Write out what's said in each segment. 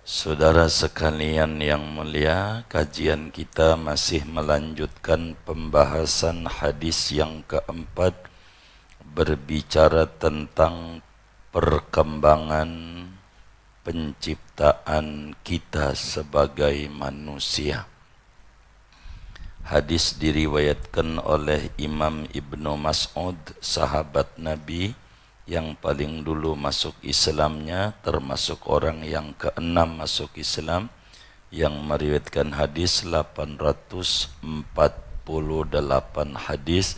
Saudara sekalian yang mulia, kajian kita masih melanjutkan pembahasan hadis yang keempat, berbicara tentang perkembangan penciptaan kita sebagai manusia. Hadis diriwayatkan oleh Imam Ibnu Mas'ud, sahabat Nabi yang paling dulu masuk Islamnya, termasuk orang yang keenam masuk Islam, yang meriwayatkan hadis 848 hadis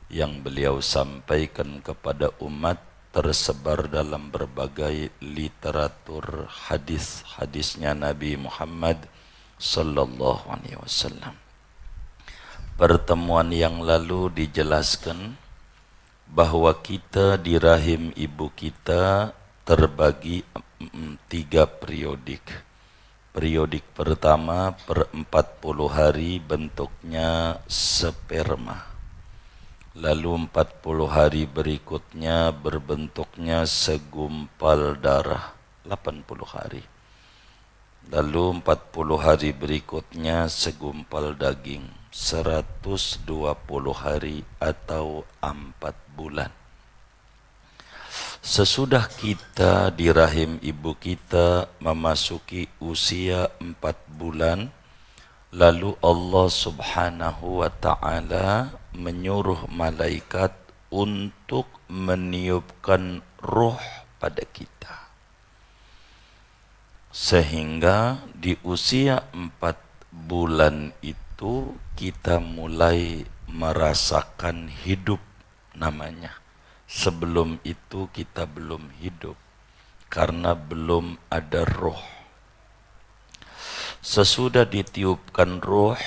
yang beliau sampaikan kepada umat, tersebar dalam berbagai literatur hadis-hadisnya Nabi Muhammad sallallahu alaihi wasallam. Pertemuan yang lalu dijelaskan bahwa kita di rahim ibu kita terbagi 3 periodik. Periodik pertama per 40 hari bentuknya sperma. Lalu 40 hari berikutnya berbentuknya segumpal darah, 80 hari. Lalu 40 hari berikutnya segumpal daging, 120 hari atau 4 bulan. Sesudah kita di rahim ibu kita memasuki usia 4 bulan, lalu Allah subhanahu wa ta'ala menyuruh malaikat untuk meniupkan ruh pada kita. Sehingga di usia 4 bulan itu kita mulai merasakan hidup namanya. Sebelum itu kita belum hidup karena belum ada roh. Sesudah ditiupkan roh,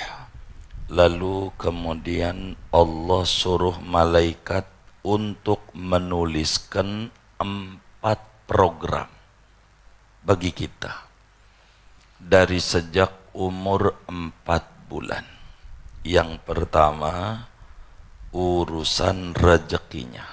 lalu kemudian Allah suruh malaikat untuk menuliskan 4 program bagi kita dari sejak umur 4 bulan. Yang pertama, urusan rezekinya.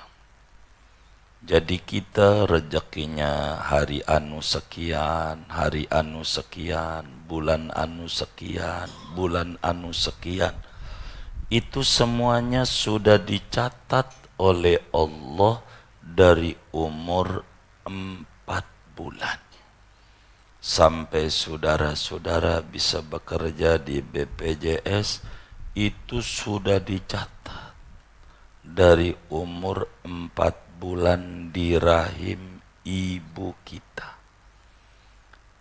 Jadi kita rezekinya hari anu sekian, hari anu sekian, bulan anu sekian, bulan anu sekian. Itu semuanya sudah dicatat oleh Allah dari umur 4 bulan. Sampai saudara-saudara bisa bekerja di BPJS, itu sudah dicatat dari umur 4 bulan di rahim ibu kita.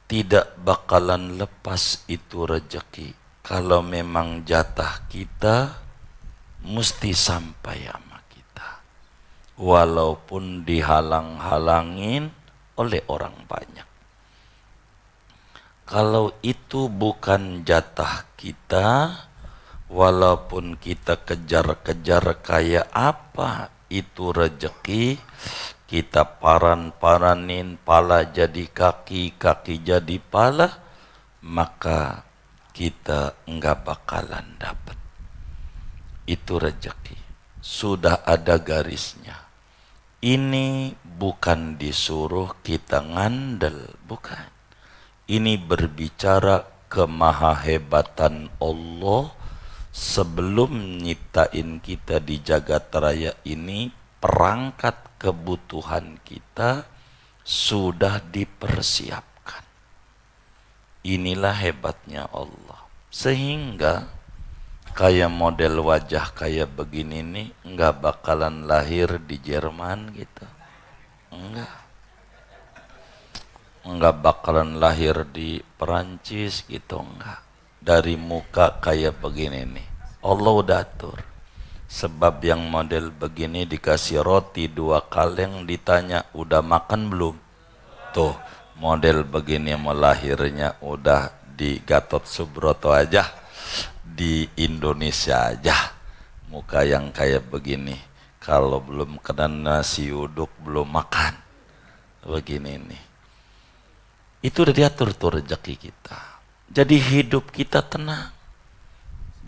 Tidak bakalan lepas itu rezeki. Kalau memang jatah kita, mesti sampai sama kita. Walaupun dihalang-halangin oleh orang banyak. Kalau itu bukan jatah kita, walaupun kita kejar-kejar kayak apa itu rezeki, kita paran-paranin, pala jadi kaki, kaki jadi pala, maka kita enggak bakalan dapat. Itu rezeki. Sudah ada garisnya. Ini bukan disuruh kita ngandel, bukan. Ini berbicara kemahahebatan Allah. Sebelum nyiptain kita di jagat raya ini, perangkat kebutuhan kita sudah dipersiapkan. Inilah hebatnya Allah. Sehingga kayak model wajah kayak begini nih enggak bakalan lahir di Jerman gitu. Enggak bakalan lahir di Perancis gitu, enggak. Dari muka kayak begini nih, Allah udah atur. Sebab yang model begini dikasih roti 2 kaleng, ditanya udah makan belum? Tuh model begini mau lahirnya udah di Gatot Subroto aja, di Indonesia aja. Muka yang kayak begini, kalau belum kena nasi uduk belum makan. Begini nih. Itu udah diatur tuh rezeki kita. Jadi hidup kita tenang.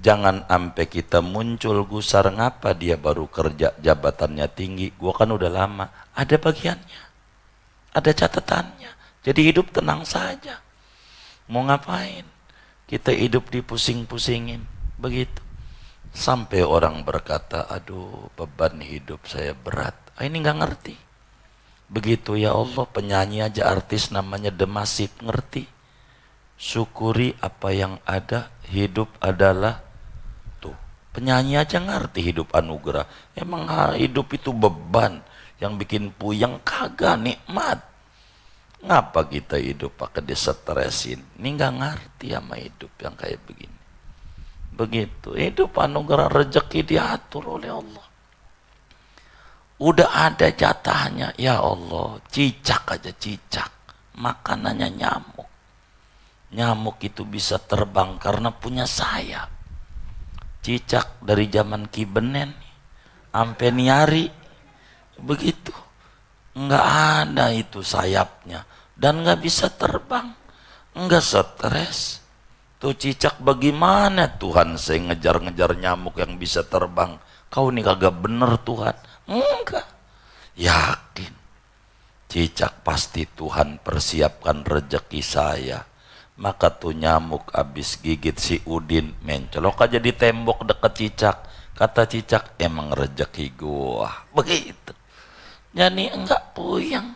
Jangan sampai kita muncul gusar, ngapa dia baru kerja jabatannya tinggi, gua kan udah lama. Ada bagiannya, ada catatannya. Jadi hidup tenang saja. Mau ngapain? Kita hidup dipusing-pusingin. Begitu. Sampai orang berkata, aduh beban hidup saya berat. Ini nggak ngerti. Begitu ya Allah, penyanyi aja artis namanya Demasif ngerti. Syukuri apa yang ada, hidup adalah tuh. Penyanyi aja ngerti hidup anugerah. Emang hidup itu beban yang bikin puyeng, kagak, nikmat. Ngapa kita hidup pakai disetresin? Ini nggak ngerti sama hidup yang kayak begini. Begitu, hidup anugerah rezeki diatur oleh Allah. Udah ada jatahnya, ya Allah, cicak aja cicak, makanannya nyamuk. Nyamuk itu bisa terbang karena punya sayap. Cicak dari zaman Ki Benen sampai Niari, begitu. Nggak ada itu sayapnya dan nggak bisa terbang, nggak stres. Tuh cicak bagaimana Tuhan saya ngejar-ngejar nyamuk yang bisa terbang? Kau nih kagak bener Tuhan. Enggak, yakin cicak pasti Tuhan persiapkan rezeki saya. Maka tuh nyamuk abis gigit si Udin mencolok aja di tembok deket cicak. Kata cicak, emang rezeki gua. Begitu. Jadi enggak puyeng.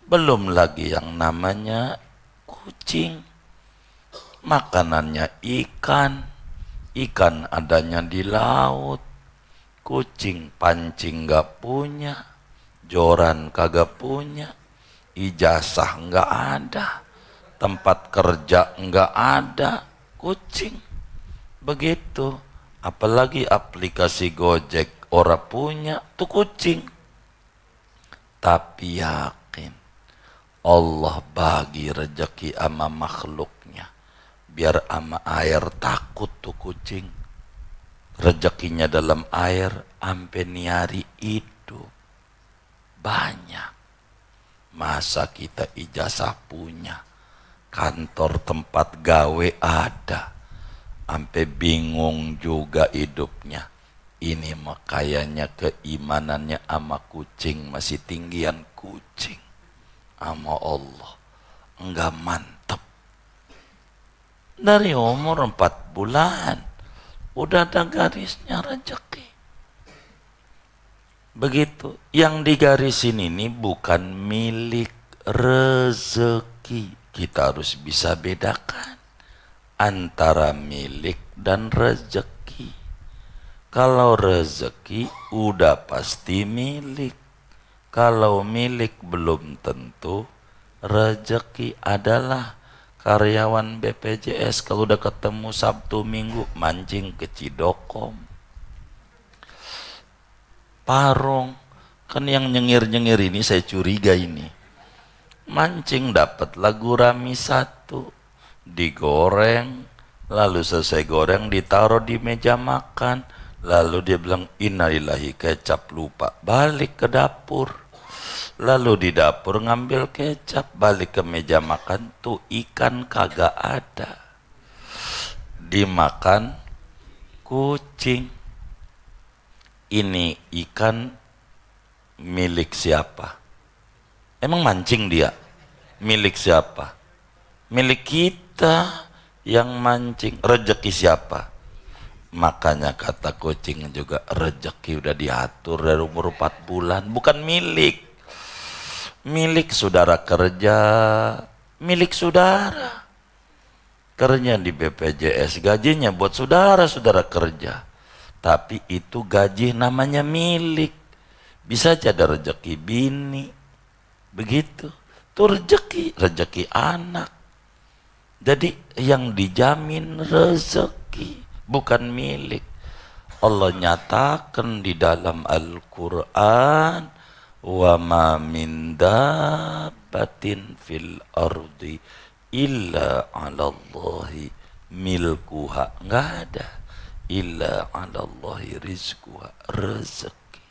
Belum lagi yang namanya kucing, makanannya ikan. Ikan adanya di laut. Kucing pancing gak punya, joran kagak punya, ijazah gak ada, tempat kerja gak ada, kucing. Begitu, apalagi aplikasi Gojek ora punya, tuh kucing. Tapi yakin Allah bagi rezeki ama makhluknya, biar ama air takut tuh kucing. Rezekinya dalam air ampe Niari hidup banyak. Masa kita ijazah punya, kantor tempat gawe ada, ampe bingung juga hidupnya. Ini mah kayaknya keimanannya ama kucing masih tinggian kucing ama Allah, enggak mantep. Dari umur 4 bulan udah ada garisnya rezeki. Begitu. Yang digarisin ini bukan milik rezeki. Kita harus bisa bedakan antara milik dan rezeki. Kalau rezeki udah pasti milik. Kalau milik belum tentu. Rezeki adalah karyawan BPJS kalau udah ketemu Sabtu Minggu mancing ke Cidokom, Parung. Kan yang nyengir-nyengir ini saya curiga ini. Mancing dapat lagu Rami 1, digoreng, lalu selesai goreng ditaruh di meja makan, lalu dia bilang innalillahi kecap lupa, balik ke dapur. Lalu di dapur ngambil kecap, balik ke meja makan, tuh ikan kagak ada. Dimakan kucing. Ini ikan milik siapa? Emang mancing dia? Milik siapa? Milik kita yang mancing. Rezeki siapa? Makanya kata kucing juga rezeki udah diatur dari umur 4 bulan, bukan milik. Milik saudara kerja, milik saudara. Kerja di BPJS, gajinya buat saudara-saudara kerja. Tapi itu gaji namanya milik. Bisa aja ada rezeki bini. Begitu. Itu rezeki, rezeki anak. Jadi yang dijamin rezeki, bukan milik. Allah nyatakan di dalam Al-Quran, wa ma min dabbatin fil ardi illa 'ala Allahi milkuha. Enggak ada. Illa 'ala Allahi rizquha, rezeki.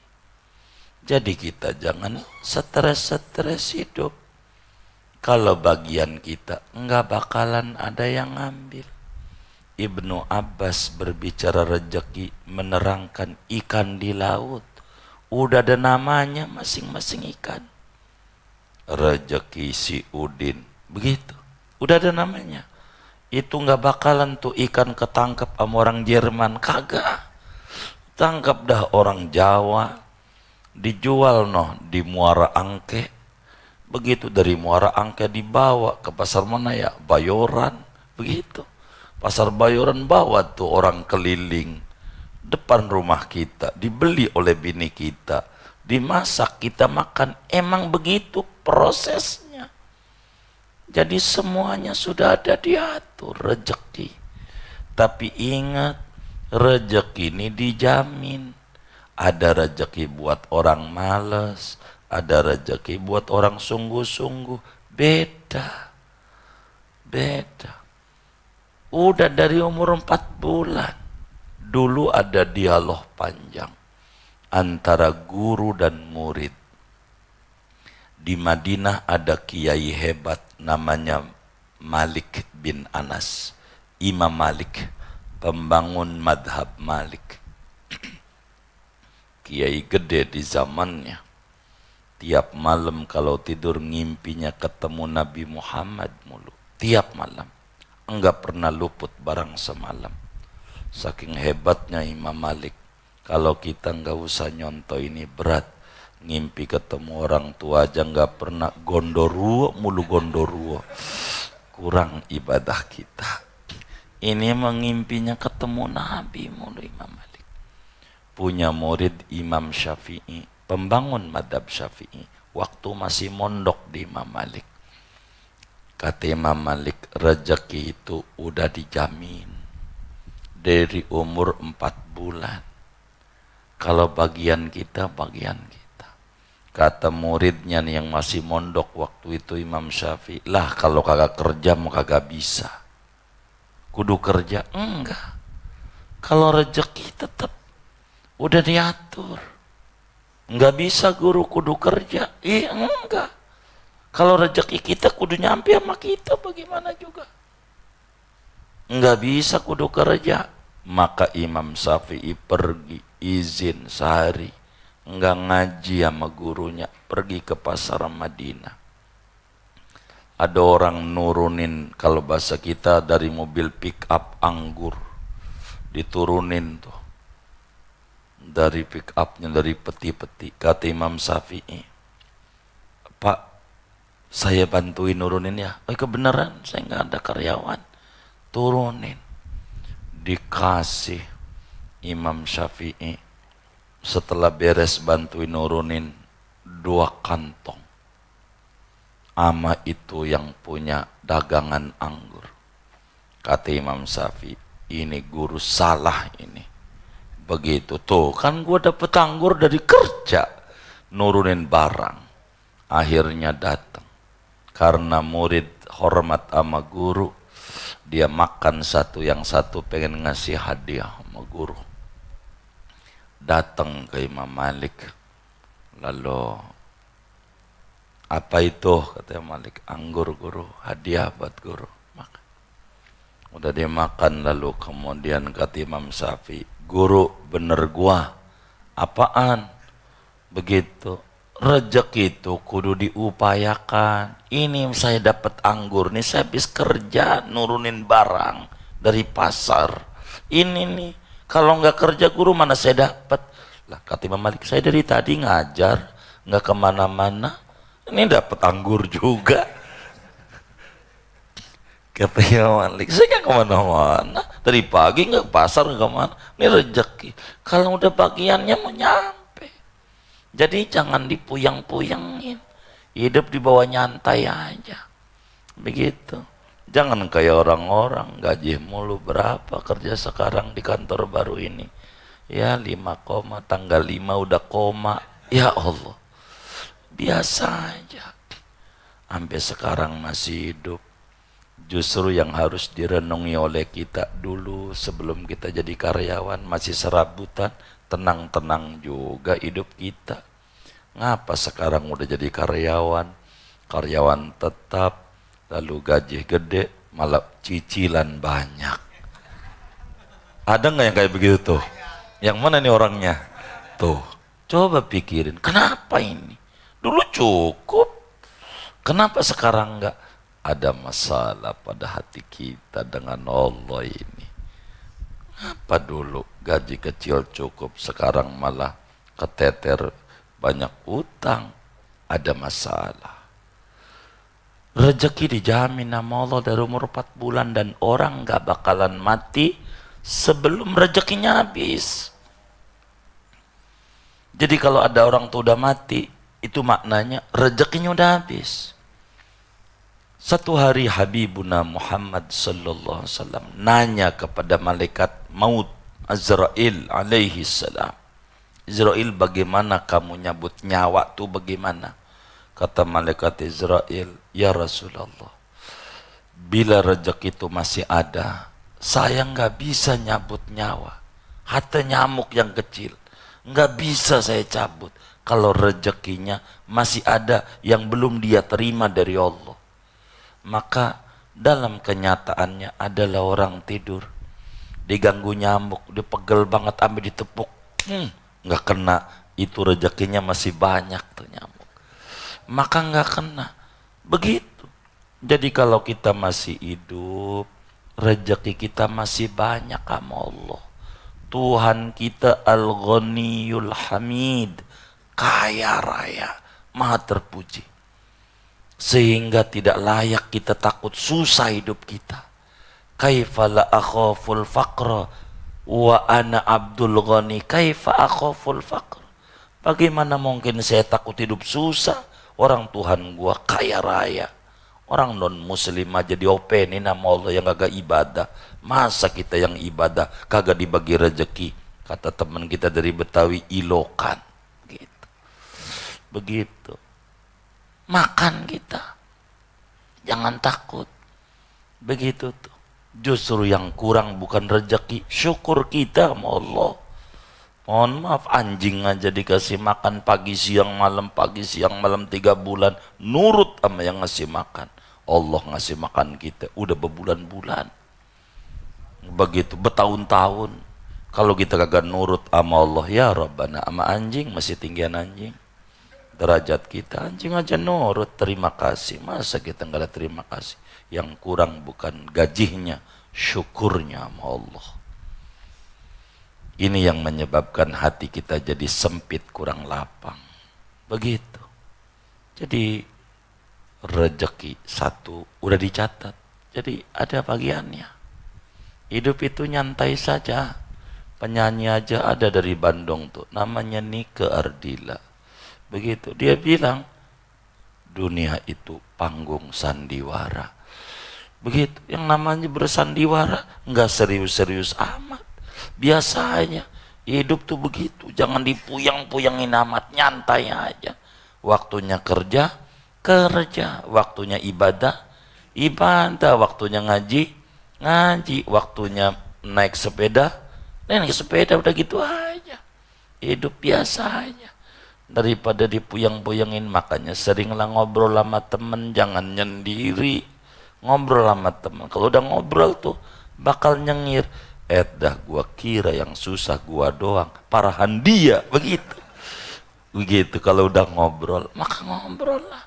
Jadi kita jangan stres-stres hidup. Kalau bagian kita enggak bakalan ada yang ngambil. Ibnu Abbas berbicara rezeki menerangkan ikan di laut. Udah ada namanya masing-masing ikan. Rezeki si Udin, begitu. Udah ada namanya. Itu nggak bakalan tuh ikan ketangkep sama orang Jerman, kagak. Tangkap dah orang Jawa, dijual noh di Muara Angke. Begitu dari Muara Angke dibawa ke pasar mana ya? Bayoran, begitu. Pasar Bayoran bawa tuh orang keliling depan rumah kita, dibeli oleh bini kita, dimasak, kita makan. Emang begitu prosesnya. Jadi semuanya sudah ada diatur rezeki. Tapi ingat, rezeki ini dijamin. Ada rezeki buat orang malas, ada rezeki buat orang sungguh-sungguh. Beda. Udah dari umur 4 bulan. Dulu ada dialog panjang antara guru dan murid. Di Madinah ada kiai hebat namanya Malik bin Anas. Imam Malik, pembangun madhab Malik. Kiai gede di zamannya. Tiap malam kalau tidur ngimpinya ketemu Nabi Muhammad mulu. Tiap malam. Enggak pernah luput barang semalam. Saking hebatnya Imam Malik. Kalau kita enggak usah nyontoh ini berat. Ngimpi ketemu orang tua aja enggak pernah. Gondoruo mulu gondoruo. Kurang ibadah kita. Ini mengimpinya ketemu Nabi mulu Imam Malik. Punya murid Imam Syafi'i, pembangun madhab Syafi'i, waktu masih mondok di Imam Malik. Kata Imam Malik, rezeki itu udah dijamin dari umur 4 bulan. Kalau bagian kita. Kata muridnya nih yang masih mondok waktu itu Imam Syafi'i, lah kalau kagak kerja mau kagak bisa. Kudu kerja? Enggak. Kalau rezeki tetap udah diatur. Enggak bisa guru kudu kerja. Enggak. Kalau rezeki kita kudu nyampe sama kita bagaimana juga. Enggak bisa kudu kerja. Maka Imam Syafi'i pergi izin sehari. Enggak ngaji sama gurunya. Pergi ke pasar Madinah. Ada orang nurunin, kalau bahasa kita dari mobil pick up anggur. Diturunin tuh. Dari pick upnya, dari peti-peti. Kata Imam Syafi'i, Pak, saya bantuin nurunin ya. Oh kebenaran, saya nggak ada karyawan. Turunin. Dikasih Imam Syafi'i. Setelah beres bantuin nurunin 2 kantong. Ama itu yang punya dagangan anggur. Kata Imam Syafi'i, ini guru salah ini. Begitu tuh kan gue dapet anggur dari kerja nurunin barang. Akhirnya datang karena murid hormat sama guru, dia makan satu, yang satu pengen ngasih hadiah sama guru. Datang ke Imam Malik, lalu apa itu kata Imam Malik? Anggur guru, hadiah buat guru. Makan. Udah dia makan, lalu kemudian kata Imam Syafi'i, guru bener gua apaan? Begitu. Rezeki itu kudu diupayakan. Ini saya dapat anggur nih, saya habis kerja nurunin barang dari pasar. Ini nih, kalau nggak kerja guru mana saya dapat? Lah kata Imam Malik, saya dari tadi ngajar nggak kemana-mana, ini dapat anggur juga. Kata Imam Malik, saya nggak kemana-mana, dari pagi nggak ke pasar nggak kemana. Ini rezeki. Kalau udah bagiannya mau nyampe. Jadi jangan dipuyang-puyangin. Hidup di bawah nyantai aja. Begitu. Jangan kayak orang-orang gaji mulu berapa kerja sekarang di kantor baru ini. Ya 5 koma, tanggal 5 udah koma. Ya Allah. Biasa aja. Sampai sekarang masih hidup. Justru yang harus direnungi oleh kita dulu sebelum kita jadi karyawan, masih serabutan, tenang-tenang juga hidup kita. Ngapa sekarang udah jadi karyawan tetap, lalu gaji gede, malah cicilan banyak. Ada nggak yang kayak begitu tuh? Yang mana nih orangnya? Tuh, coba pikirin, kenapa ini? Dulu cukup, kenapa sekarang enggak? ada masalah pada hati kita dengan Allah ini. Apa dulu gaji kecil cukup, sekarang malah keteter banyak utang, ada masalah. Rezeki dijamin sama Allah dari umur 4 bulan dan orang gak bakalan mati sebelum rezekinya habis. Jadi kalau ada orang tuh udah mati, itu maknanya rezekinya udah habis. Satu hari Habibuna Muhammad sallallahu alaihi wasallam nanya kepada malaikat maut Azrail alaihi salam. Azrail, bagaimana kamu nyabut nyawa tuh bagaimana? Kata malaikat Azrail, ya Rasulullah, bila rezeki itu masih ada, saya nggak bisa nyabut nyawa. Hatta nyamuk yang kecil nggak bisa saya cabut kalau rezekinya masih ada yang belum dia terima dari Allah. Maka dalam kenyataannya adalah orang tidur, diganggu nyamuk, dia pegel banget, ambil ditepuk, nggak kena, itu rezekinya masih banyak tuh nyamuk, maka nggak kena. Begitu. Jadi kalau kita masih hidup, rezeki kita masih banyak sama Allah. Tuhan kita Al-Ghaniyul Hamid, kaya raya, maha terpuji, sehingga tidak layak kita takut susah hidup kita. Kaifa la akhaful faqra wa ana abdul ghani, kaifa akhaful faqra, bagaimana mungkin saya takut hidup susah, orang Tuhan gua kaya raya. Orang non muslim aja diopenin nama Allah yang kagak ibadah, masa kita yang ibadah kagak dibagi rezeki? Kata teman kita dari Betawi, ilokan gitu. Begitu. Makan kita, jangan takut. Begitu tuh. Justru yang kurang bukan rezeki, syukur kita sama Allah. Mohon maaf, anjing aja dikasih makan pagi siang malam 3 bulan, nurut sama yang ngasih makan. Allah ngasih makan kita udah berbulan-bulan, begitu bertahun-tahun. Kalau kita kagak nurut sama Allah, ya Rabbana, sama anjing masih tinggian anjing derajat kita. Anjing aja nurut, terima kasih. Masa kita nggak ada terima kasih? Yang kurang bukan gajinya, syukurnya sama Allah. Ini yang menyebabkan hati kita jadi sempit, kurang lapang. Begitu. Jadi rezeki satu udah dicatat, jadi ada bagiannya. Hidup itu nyantai saja. Penyanyi aja ada dari Bandung tuh, namanya Nike Ardila. Begitu, dia bilang dunia itu panggung sandiwara. Begitu, yang namanya bersandiwara nggak serius-serius amat, biasanya. Hidup tuh begitu, jangan dipuyang-puyangin amat, nyantai aja. Waktunya kerja, waktunya ibadah, waktunya ngaji, waktunya naik sepeda, udah gitu aja. Hidup biasa aja. Daripada dipuyang-puyangin, makanya seringlah ngobrol sama temen, jangan nyendiri. Ngobrol sama temen, kalau udah ngobrol tuh bakal nyengir. Dah gua kira yang susah gua doang, parahan dia, begitu. Begitu kalau udah ngobrol, maka ngobrol lah.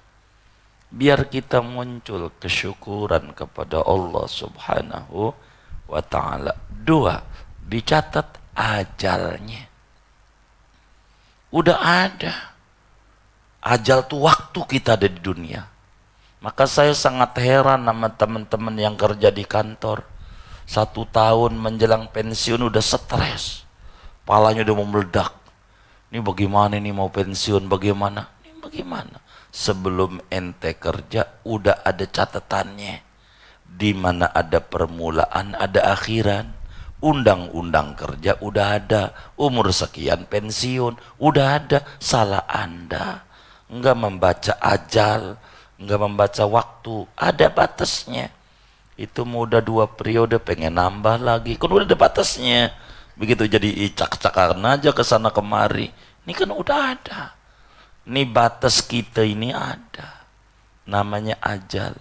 Biar kita muncul kesyukuran kepada Allah subhanahu wa ta'ala. 2, dicatat ajalnya. Udah ada. Ajal tuh waktu kita ada di dunia. Maka saya sangat heran sama teman-teman yang kerja di kantor. 1 tahun menjelang pensiun udah stres. Palanya udah mau meledak. Ini bagaimana nih mau pensiun, bagaimana? Ini bagaimana? Sebelum ente kerja udah ada catatannya, di mana ada permulaan, ada akhiran. Undang-undang kerja udah ada, umur sekian pensiun udah ada. Salah Anda nggak membaca ajal, nggak membaca waktu, ada batasnya. Itu mau udah 2 periode pengen nambah lagi, kan udah ada batasnya. Begitu, jadi cak-cakan aja ke sana kemari. Ini kan udah ada. Ini batas kita ini ada, namanya ajal.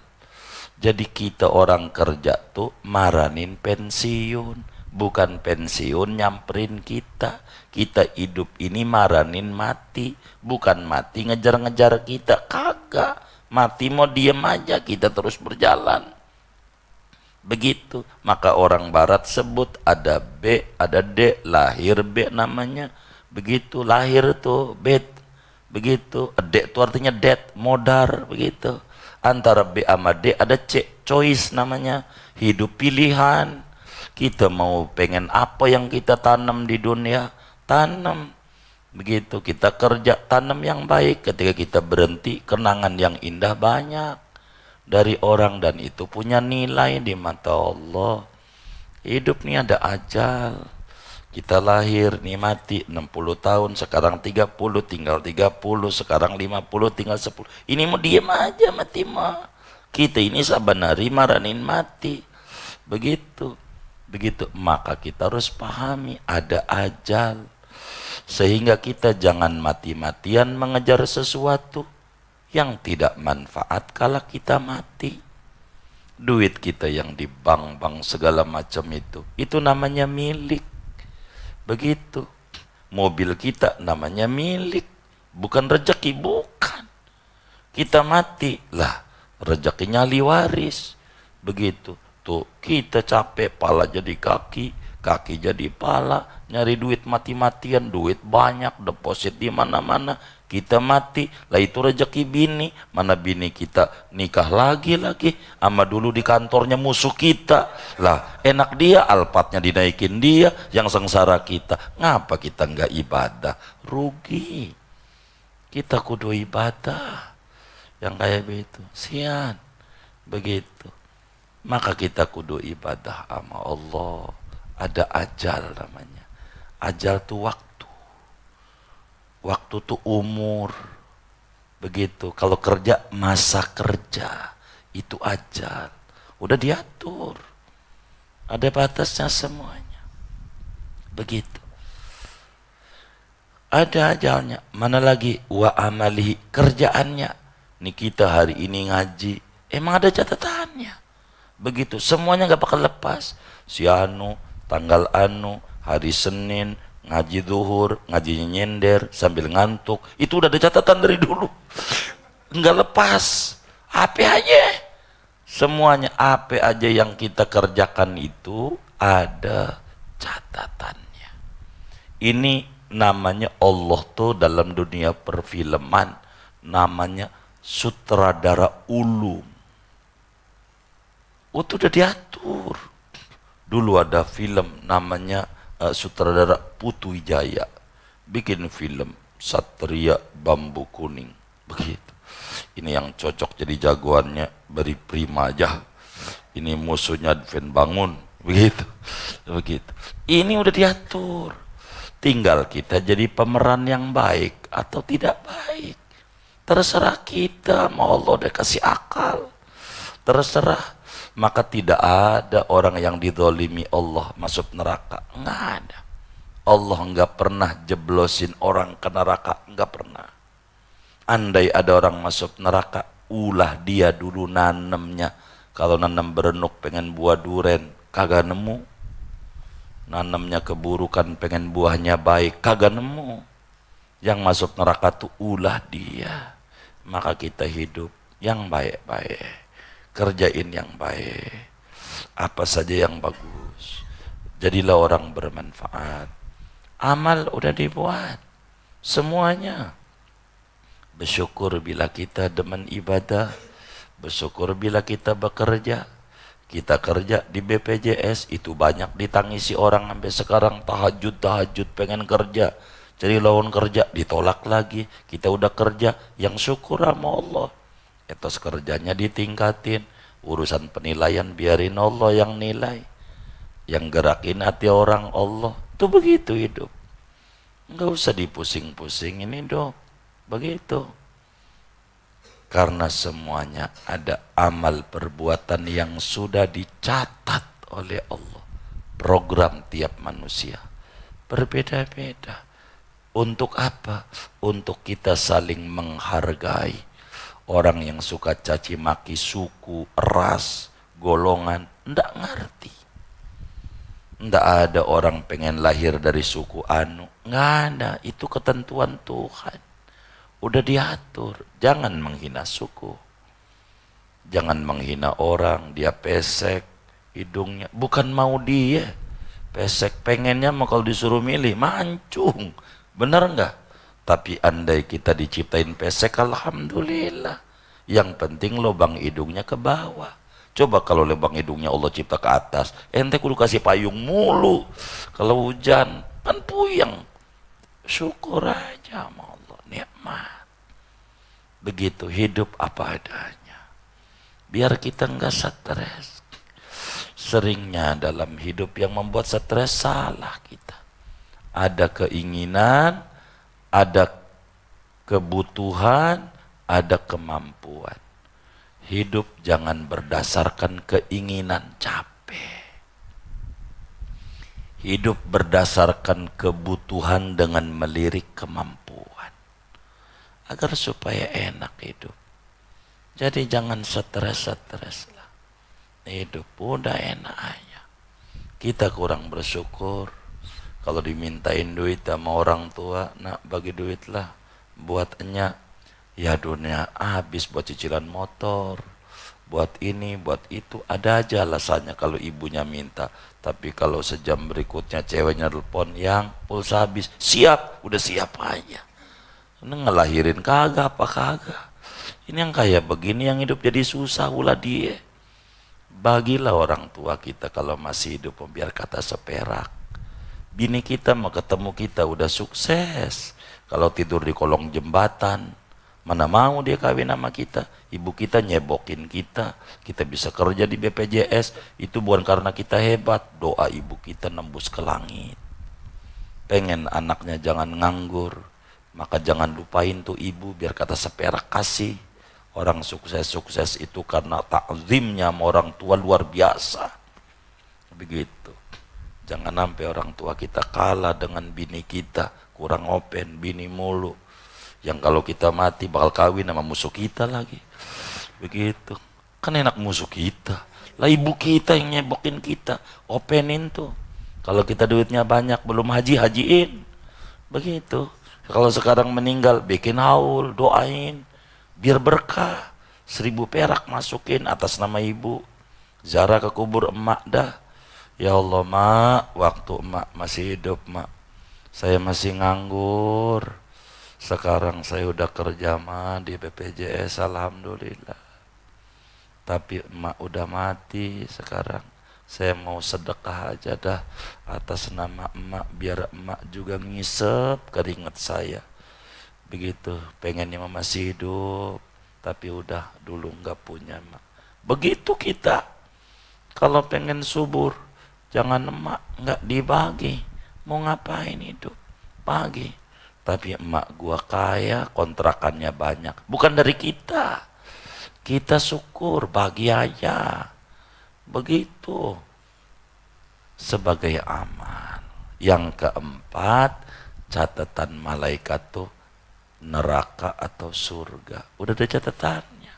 Jadi kita orang kerja tuh maranin pensiun, bukan pensiun nyamperin kita. Kita hidup ini maranin mati, bukan mati ngejar-ngejar kita. Kagak, Mati mau diem aja, kita terus berjalan. Begitu. Maka orang barat sebut ada B, ada D, lahir B namanya. Begitu, lahir tuh B. Begitu. D itu artinya dead, modar, begitu. Antara B sama D ada C, choice namanya. Hidup pilihan. Kita mau pengen apa yang kita tanam di dunia, tanam. Begitu, kita kerja, tanam yang baik. Ketika kita berhenti, kenangan yang indah banyak dari orang, dan itu punya nilai di mata Allah. Hidup ini ada ajal. Kita lahir nih mati 60 tahun, sekarang 30, tinggal 30, sekarang 50, tinggal 10. Ini mau diem aja mati mah. Kita ini sabanari maranin mati. Begitu. Begitu, maka kita harus pahami ada ajal. Sehingga kita jangan mati-matian mengejar sesuatu yang tidak manfaat kala kita mati. Duit kita yang di bank-bank segala macam itu namanya milik. Begitu. Mobil kita namanya milik, bukan rezeki, bukan. Kita mati, lah rezekinya ahli waris. Begitu. Tuh, kita capek, pala jadi kaki, kaki jadi pala, nyari duit mati-matian, duit banyak, deposit di mana-mana. Kita mati, lah itu rezeki bini. Mana bini kita nikah lagi, sama dulu di kantornya musuh kita. Lah enak dia, alpatnya dinaikin dia, yang sengsara kita. Ngapa kita nggak ibadah? Rugi. Kita kudu ibadah. Yang kayak begitu, sian. Begitu. Maka kita kudu ibadah sama Allah. Ada ajal namanya. Ajal tuh waktu. Waktu tuh umur. Begitu. Kalau kerja, masa kerja. Itu ajal. Udah diatur. Ada batasnya semuanya. Begitu. Ada ajalnya. Mana lagi? Wa amalihi. Kerjaannya. Nih kita hari ini ngaji. Emang ada catatannya. Begitu, semuanya gak bakal lepas. Si anu, tanggal anu, hari Senin, ngaji zuhur, ngajinya nyender, sambil ngantuk. Itu udah ada catatan dari dulu. Nggak lepas. Apa aja. Semuanya apa aja yang kita kerjakan itu ada catatannya. Ini namanya Allah tuh dalam dunia perfilman. Namanya sutradara ulung. Itu udah diatur. Dulu ada film namanya sutradara Putu Wijaya, bikin film Satria Bambu Kuning. Begitu. Ini yang cocok jadi jagoannya Beri Prima aja. Ini musuhnya Adven Bangun. Begitu. Begitu. Ini udah diatur. Tinggal kita jadi pemeran yang baik atau tidak baik. Terserah kita. Mau Allah udah kasih akal. Terserah. Maka tidak ada orang yang didolimi Allah masuk neraka. Nggak ada. Allah nggak pernah jeblosin orang ke neraka. Nggak pernah. Andai ada orang masuk neraka, ulah dia dulu nanemnya. Kalau nanam berenuk pengen buah duren, kagak nemu. Nanemnya keburukan pengen buahnya baik, kagak nemu. Yang masuk neraka tuh ulah dia. Maka kita hidup yang baik-baik. Kerjain yang baik, apa saja yang bagus, jadilah orang bermanfaat. Amal udah dibuat semuanya. Bersyukur bila kita demen ibadah, bersyukur bila kita bekerja. Kita kerja di BPJS itu banyak ditangisi orang sampai sekarang, tahajud pengen kerja, jadi lawan kerja ditolak lagi. Kita udah kerja, yang syukur sama Allah. Etos kerjanya ditingkatin, urusan penilaian biarin Allah yang nilai, yang gerakin hati orang Allah. Tuh begitu hidup, nggak usah dipusing-pusing ini dong. Begitu, karena semuanya ada amal perbuatan yang sudah dicatat oleh Allah. Program tiap manusia berbeda-beda. Untuk apa? Untuk kita saling menghargai. Orang yang suka caci maki suku, ras, golongan, ndak ngerti. Ndak ada orang pengen lahir dari suku anu, nggak ada. Itu ketentuan Tuhan. Udah diatur. Jangan menghina suku. Jangan menghina orang, dia pesek hidungnya, bukan mau dia pesek, pengennya mau kalau disuruh milih mancung, bener nggak? Tapi andai kita diciptain pesek, alhamdulillah, yang penting lubang hidungnya ke bawah. Coba kalau lubang hidungnya Allah cipta ke atas, ente kudu kasih payung mulu, kalau hujan kan puyeng. Syukur aja sama Allah, nikmat. Begitu hidup apa adanya, biar kita nggak stres. Seringnya dalam hidup yang membuat stres salah kita. Ada keinginan, ada kebutuhan, ada kemampuan. Hidup jangan berdasarkan keinginan, capek. Hidup berdasarkan kebutuhan dengan melirik kemampuan, agar supaya enak hidup. Jadi jangan stres-stres lah. Hidup udah enak aja. Kita kurang bersyukur kalau dimintain duit sama orang tua, nak bagi duit lah buat enyak. Ya dunia habis buat cicilan motor, buat ini, buat itu. Ada aja alasannya kalau ibunya minta. Tapi kalau sejam berikutnya ceweknya telepon, yang pulsa habis, siap, udah siap aja. Ini ngelahirin kagak apa kagak. Ini yang kayak begini yang hidup jadi susah ulah dia. Bagilah orang tua kita kalau masih hidup biar kata seperak. Bini kita mau ketemu kita udah sukses. Kalau tidur di kolong jembatan, mana mau dia kawin sama kita. Ibu kita nyebokin kita, kita bisa kerja di BPJS. Itu bukan karena kita hebat, doa ibu kita nembus ke langit. Pengen anaknya jangan nganggur, maka jangan lupain tuh ibu biar kata seperak kasih. Orang sukses-sukses itu karena takzimnya sama orang tua luar biasa. Begitu. Jangan sampai orang tua kita kalah dengan bini kita, kurang open, bini mulu. Yang kalau kita mati bakal kawin sama musuh kita lagi. Begitu. Kan enak musuh kita. Lah ibu kita yang nyebokin kita, openin tuh. Kalau kita duitnya banyak belum haji-hajiin. Begitu. Kalau sekarang meninggal bikin haul, doain biar berkah. 1000 perak masukin atas nama ibu. Ziarah ke kubur emak dah. Ya Allah mak, waktu emak masih hidup mak, saya masih nganggur. Sekarang saya udah kerja mak di BPJS, alhamdulillah. Tapi emak udah mati sekarang. Saya mau sedekah aja dah atas nama emak, biar emak juga ngisep keringat saya. Begitu, pengennya masih hidup, tapi udah dulu nggak punya mak. Begitu kita, kalau pengen subur, jangan emak nggak dibagi, mau ngapain hidup, bagi. Tapi emak gua kaya, kontrakannya banyak, bukan dari kita. Kita syukur, bagi aja. Begitu. Sebagai amal. Yang keempat, catatan malaikat tuh neraka atau surga. Udah ada catatannya.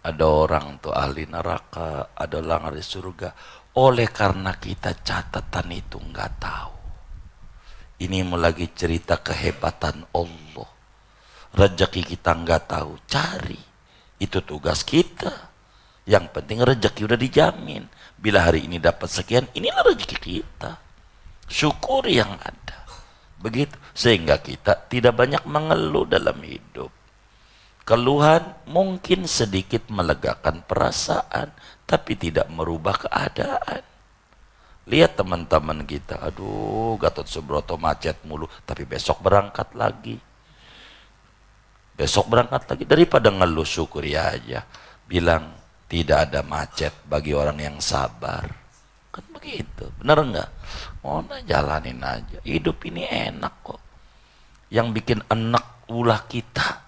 Ada orang tuh ahli neraka, ada orang ahli surga. Oleh karena kita catatan itu nggak tahu. Ini mau lagi cerita kehebatan Allah. Rezeki kita nggak tahu, cari. Itu tugas kita. Yang penting rezeki udah dijamin. Bila hari ini dapat sekian, inilah rezeki kita. Syukur yang ada. Begitu. Sehingga kita tidak banyak mengeluh dalam hidup. Keluhan mungkin sedikit melegakan perasaan, tapi tidak merubah keadaan. Lihat teman-teman kita, aduh Gatot Subroto macet mulu, tapi besok berangkat lagi. Besok berangkat lagi, daripada ngeluh syukuri aja. Bilang tidak ada macet bagi orang yang sabar. Kan begitu, bener enggak? Oh nah jalanin aja, hidup ini enak kok. Yang bikin enak ulah kita.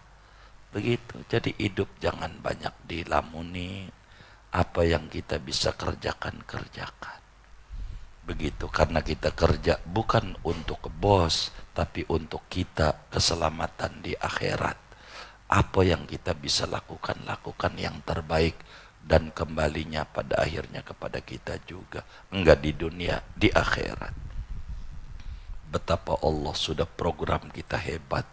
Begitu, jadi hidup jangan banyak dilamuni. Apa yang kita bisa kerjakan, kerjakan. Begitu, karena kita kerja bukan untuk bos, tapi untuk kita keselamatan di akhirat. Apa yang kita bisa lakukan, lakukan yang terbaik. Dan kembalinya pada akhirnya kepada kita juga. Enggak di dunia, di akhirat. Betapa Allah sudah program kita hebat.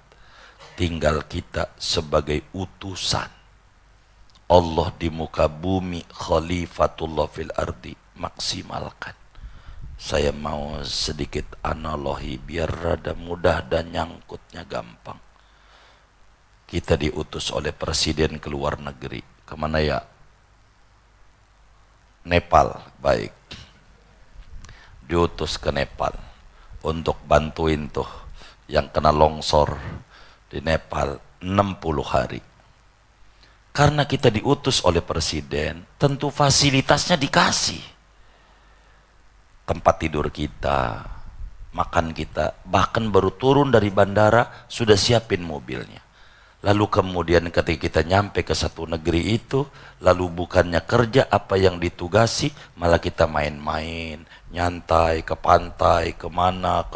Tinggal kita sebagai utusan. Allah di muka bumi, khalifatullah fil ardi, maksimalkan. Saya mau sedikit analogi biar rada mudah dan nyangkutnya gampang. Kita diutus oleh presiden ke luar negeri. Kemana ya? Nepal, baik. Diutus ke Nepal untuk bantuin tuh yang kena longsor di Nepal 60 hari. Karena kita diutus oleh presiden, tentu fasilitasnya dikasih. Tempat tidur kita, makan kita, bahkan baru turun dari bandara sudah siapin mobilnya. Lalu kemudian ketika kita nyampe ke satu negeri itu, lalu bukannya kerja apa yang ditugasi, malah kita main-main, nyantai ke pantai, kemana,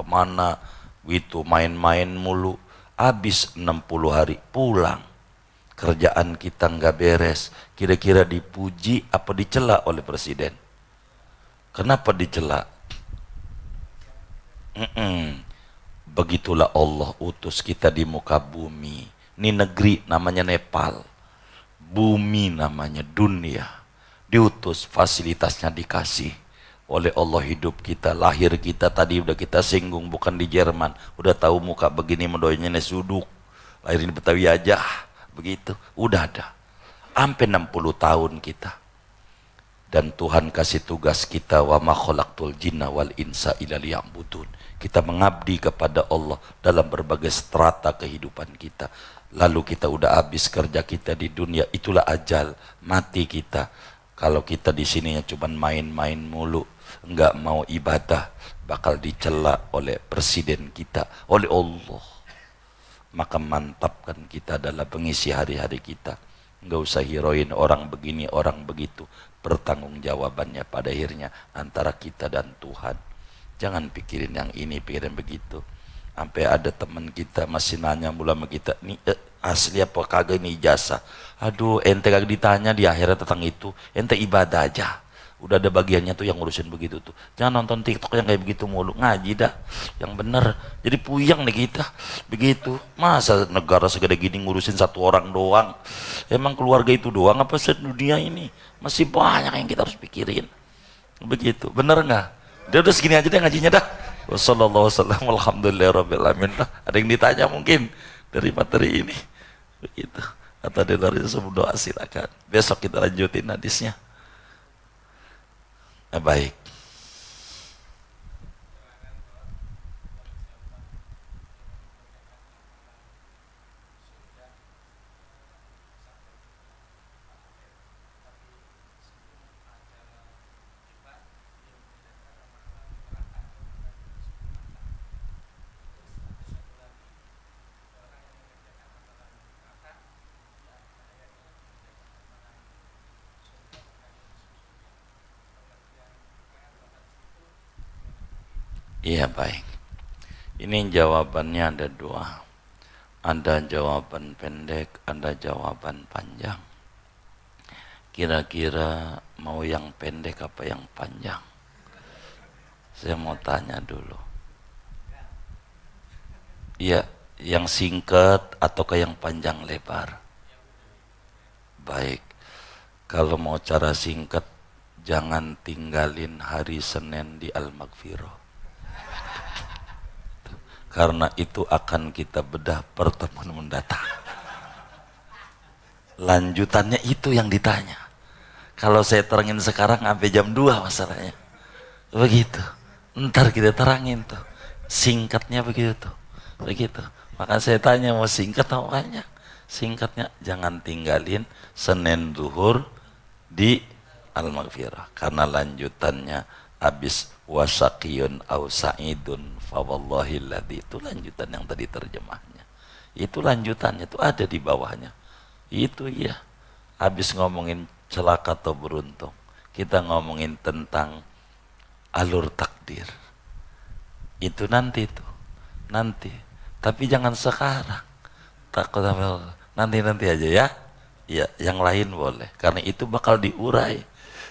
gitu, main-main mulu. Habis 60 hari pulang. Kerjaan kita nggak beres. Kira-kira dipuji apa dicela oleh presiden? Kenapa dicela? Begitulah Allah utus kita di muka bumi. Ini negeri namanya Nepal, bumi namanya dunia. Diutus, fasilitasnya dikasih oleh Allah. Hidup kita, lahir kita tadi udah kita singgung, bukan di Jerman. Udah tahu muka begini mendoinya nesuduk, lahirin Betawi aja, begitu. Udah ada, sampai 60 tahun kita. Dan Tuhan kasih tugas kita, wa ma khalaqtul jinna wal insa illa liya'budun. Kita mengabdi kepada Allah dalam berbagai strata kehidupan kita. Lalu kita udah habis kerja kita di dunia, itulah ajal, mati kita. Kalau kita di sininya cuman main-main mulu, enggak mau ibadah, bakal dicela oleh presiden kita, oleh Allah. Maka mantapkan kita dalam mengisi hari-hari kita. Enggak usah heroin orang begini, orang begitu. Pertanggungjawabannya pada akhirnya antara kita dan Tuhan. Jangan pikirin yang ini, pikirin begitu. Sampai ada teman kita masih nanya mula sama kita, nih asli apa kagak ini ijazah? Aduh, ente kagak ditanya di akhirat tentang itu, ente ibadah aja. Udah ada bagiannya tuh yang ngurusin begitu tuh. Jangan nonton TikTok yang kayak begitu mulu, ngaji dah, yang bener. Jadi puyeng nih kita, begitu. Masa negara segede gini ngurusin satu orang doang? Emang keluarga itu doang apa sedunia ini? Masih banyak yang kita harus pikirin. Begitu, bener nggak? Dia udah segini aja deh ngajinya dah. Wassalamualaikum alhamdulillahirabbil alamin. Ada yang ditanya mungkin dari materi ini, begitu. Atau dari sebelum doa silakan. Besok kita lanjutin hadisnya. Baik. Iya baik. Ini jawabannya ada dua. Ada jawaban pendek, ada jawaban panjang. Kira-kira mau yang pendek apa yang panjang? Saya mau tanya dulu. Iya, yang singkat ataukah yang panjang lebar? Baik. Kalau mau cara singkat, jangan tinggalin hari Senin di Al-Maghfirah. Karena itu akan kita bedah pertemuan mendatang. Lanjutannya itu yang ditanya. Kalau saya terangin sekarang sampai jam 2 masalahnya. Begitu. Ntar kita terangin tuh. Singkatnya begitu tuh. Begitu. Maka saya tanya mau singkat atau banyak? Singkatnya jangan tinggalin Senin zuhur di Al-Maghfirah. Karena lanjutannya habis wasaqiyun au sa'idun fawallahilladzi, itu lanjutan yang tadi terjemahnya. Itu lanjutannya itu ada di bawahnya. Itu ya. Habis ngomongin celaka atau beruntung, kita ngomongin tentang alur takdir. Itu nanti tuh. Nanti. Tapi jangan sekarang. Takut apa? Nanti aja ya. Ya, yang lain boleh. Karena itu bakal diurai.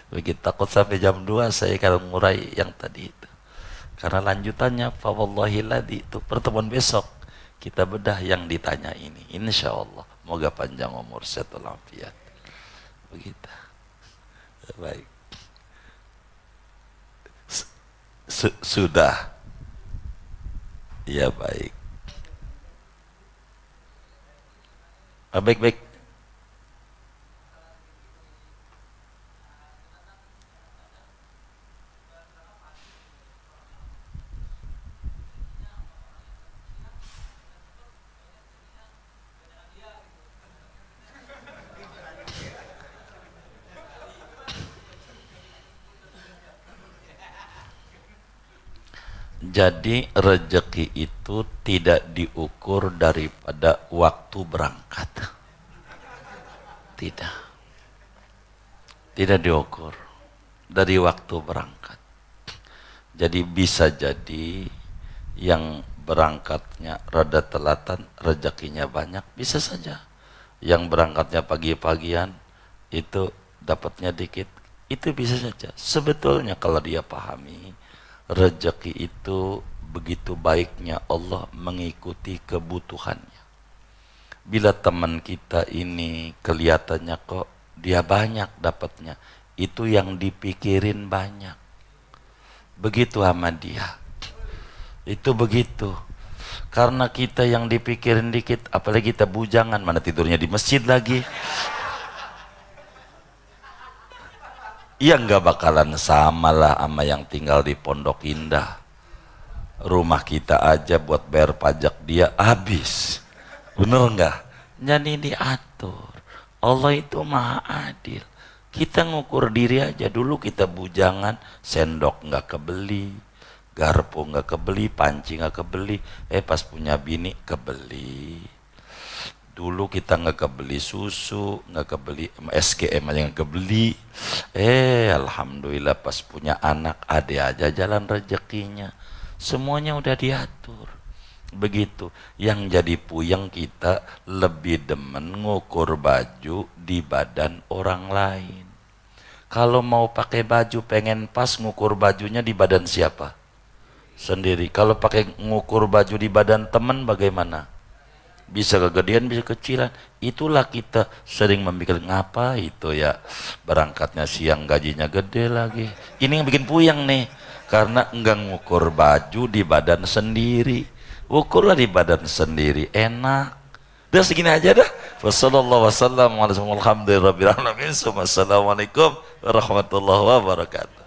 Begitu takut sampai jam 2 saya akan mengurai yang tadi itu. Karena lanjutannya fawallahilladzi, itu pertemuan besok kita bedah yang ditanya ini. Insyaallah. Moga panjang umur sehat walafiat. begitu. Baik. Sudah. Ya baik. Baik-baik. Jadi rezeki itu tidak diukur daripada waktu berangkat. Tidak. Tidak diukur dari waktu berangkat. Jadi bisa jadi yang berangkatnya rada telatan, rezekinya banyak, bisa saja. Yang berangkatnya pagi-pagian itu dapatnya dikit, itu bisa saja. Sebetulnya kalau dia pahami, rezeki itu begitu baiknya Allah mengikuti kebutuhannya. Bila teman kita ini kelihatannya kok dia banyak dapatnya, itu yang dipikirin banyak. Begitu sama dia. Itu begitu. Karena kita yang dipikirin dikit, apalagi kita bujangan, mana tidurnya di masjid lagi. Ya nggak bakalan sama lah sama yang tinggal di Pondok Indah. Rumah kita aja buat bayar pajak dia habis. Bener nggak? Jadi diatur. Allah itu maha adil. Kita ngukur diri aja, dulu kita bujangan, sendok nggak kebeli, garpu nggak kebeli, panci nggak kebeli, pas punya bini kebeli. Dulu kita nggak kebeli susu, nggak kebeli SKM aja nggak kebeli. Alhamdulillah pas punya anak ada aja jalan rezekinya. Semuanya udah diatur. Begitu. Yang jadi puyeng kita lebih demen ngukur baju di badan orang lain. Kalau mau pakai baju pengen pas, ngukur bajunya di badan siapa? Sendiri. Kalau pakai ngukur baju di badan teman bagaimana? Bisa kegedean, bisa kecilan. Itulah kita sering memikir, ngapa itu ya berangkatnya siang gajinya gede lagi. Ini yang bikin puyeng nih, karena enggak ngukur baju di badan sendiri. Ukurlah di badan sendiri, enak. Udah segini aja dah. Wassalamualaikum warahmatullahi wabarakatuh.